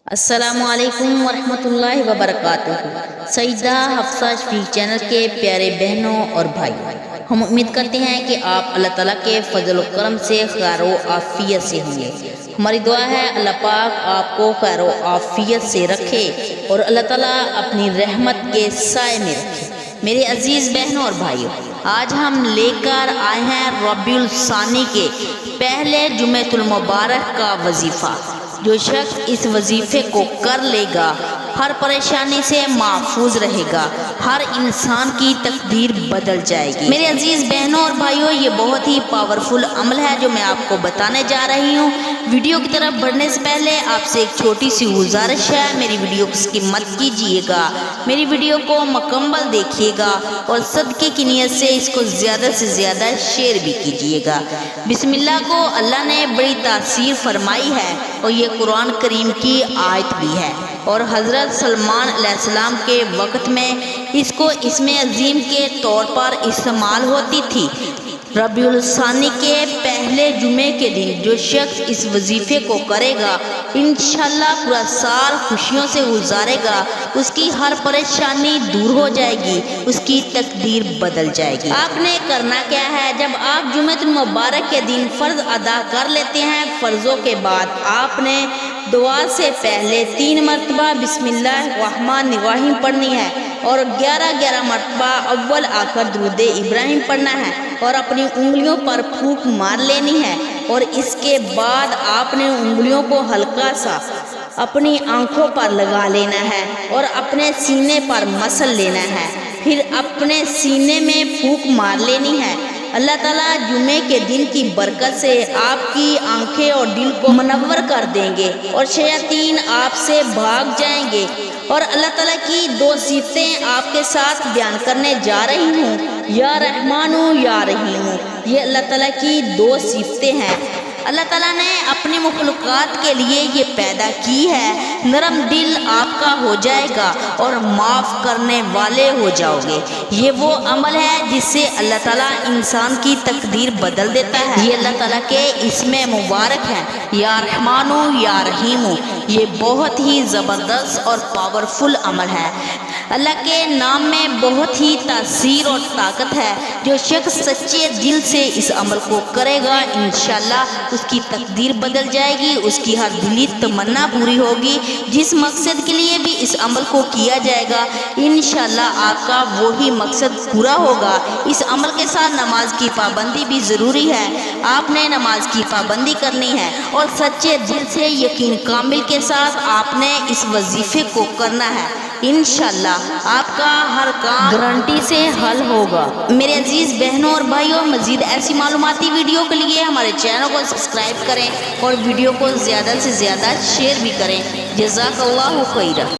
السلام علیکم ورحمۃ اللہ وبرکاتہ۔ سیدہ حفصہ شفیق چینل کے پیارے بہنوں اور بھائی، ہم امید کرتے ہیں کہ آپ اللہ تعالیٰ کے فضل و کرم سے خیر و عافیت سے ہوں گے۔ ہماری دعا ہے اللہ پاک آپ کو خیر و عافیت سے رکھے اور اللہ تعالیٰ اپنی رحمت کے سائے میں رکھے۔ میرے عزیز بہنوں اور بھائیوں، آج ہم لے کر آئے ہیں ربیع الثانی کے پہلے جمعۃ المبارک کا وظیفہ۔ جو شخص اس وظیفے کو کر لے گا ہر پریشانی سے محفوظ رہے گا، ہر انسان کی تقدیر بدل جائے گی۔ میرے عزیز بہنوں اور بھائیوں، یہ بہت ہی پاورفل عمل ہے جو میں آپ کو بتانے جا رہی ہوں۔ ویڈیو کی طرف بڑھنے سے پہلے آپ سے ایک چھوٹی سی گزارش ہے، میری ویڈیو کو سکپ مت کیجیے گا، میری ویڈیو کو مکمل دیکھیے گا اور صدقے کی نیت سے اس کو زیادہ سے زیادہ شیئر بھی کیجیے گا۔ بسم اللہ کو اللہ نے بڑی تاثیر فرمائی ہے اور یہ قرآن کریم کی آیت بھی ہے، اور حضرت سلمان علیہ السلام کے وقت میں اس کو اسم عظیم کے طور پر استعمال ہوتی تھی۔ ربیع الثانی کے پہلے جمعے کے دن جو شخص اس وظیفے کو کرے گا انشاءاللہ پورا سال خوشیوں سے گزارے گا، اس کی ہر پریشانی دور ہو جائے گی، اس کی تقدیر بدل جائے گی۔ آپ نے کرنا کیا ہے، جب آپ جمعۃ المبارک کے دن فرض ادا کر لیتے ہیں، فرضوں کے بعد آپ نے دعا سے پہلے 3 مرتبہ بسم اللہ الرحمن الرحیم پڑھنی ہے اور 11 مرتبہ اول آخر درود ابراہیم پڑھنا ہے اور اپنی انگلیوں پر پھونک مار لینی ہے، اور اس کے بعد آپ نے انگلیوں کو ہلکا سا اپنی آنکھوں پر لگا لینا ہے اور اپنے سینے پر مسل لینا ہے، پھر اپنے سینے میں پھونک مار لینی ہے۔ اللہ تعالیٰ جمعے کے دن کی برکت سے آپ کی آنکھیں اور دل کو منور کر دیں گے اور شیاطین آپ سے بھاگ جائیں گے۔ اور اللہ تعالیٰ کی 2 صفتیں آپ کے ساتھ بیان کرنے جا رہی ہوں، یا رحمان یا رحیم۔ یہ اللہ تعالیٰ کی 2 صفتیں ہیں۔ اللہ تعالیٰ نے اپنی مخلوقات کے لیے یہ پیدا کی ہے، نرم دل آپ کا ہو جائے گا اور معاف کرنے والے ہو جاؤ گے۔ یہ وہ عمل ہے جس سے اللہ تعالیٰ انسان کی تقدیر بدل دیتا ہے۔ یہ اللہ تعالیٰ کے اسم مبارک ہے، یا رحمان یا رحیم۔ یہ بہت ہی زبردست اور پاورفل عمل ہے۔ اللہ کے نام میں بہت ہی تاثیر اور طاقت ہے۔ جو شخص سچے دل سے اس عمل کو کرے گا انشاءاللہ اس کی تقدیر بدل جائے گی، اس کی ہر دلی تمنا پوری ہوگی۔ جس مقصد کے لیے بھی اس عمل کو کیا جائے گا انشاءاللہ آپ کا وہی مقصد پورا ہوگا۔ اس عمل کے ساتھ نماز کی پابندی بھی ضروری ہے۔ آپ نے نماز کی پابندی کرنی ہے اور سچے دل سے یقین کامل کے ساتھ آپ نے اس وظیفے کو کرنا ہے۔ انشاءاللہ آپ کا ہر کام گارنٹی سے حل ہوگا۔ میرے عزیز بہنوں اور بھائیوں، مزید ایسی معلوماتی ویڈیو کے لیے ہمارے چینل کو سبسکرائب کریں اور ویڈیو کو زیادہ سے زیادہ شیئر بھی کریں۔ جزاک اللہ خیرہ۔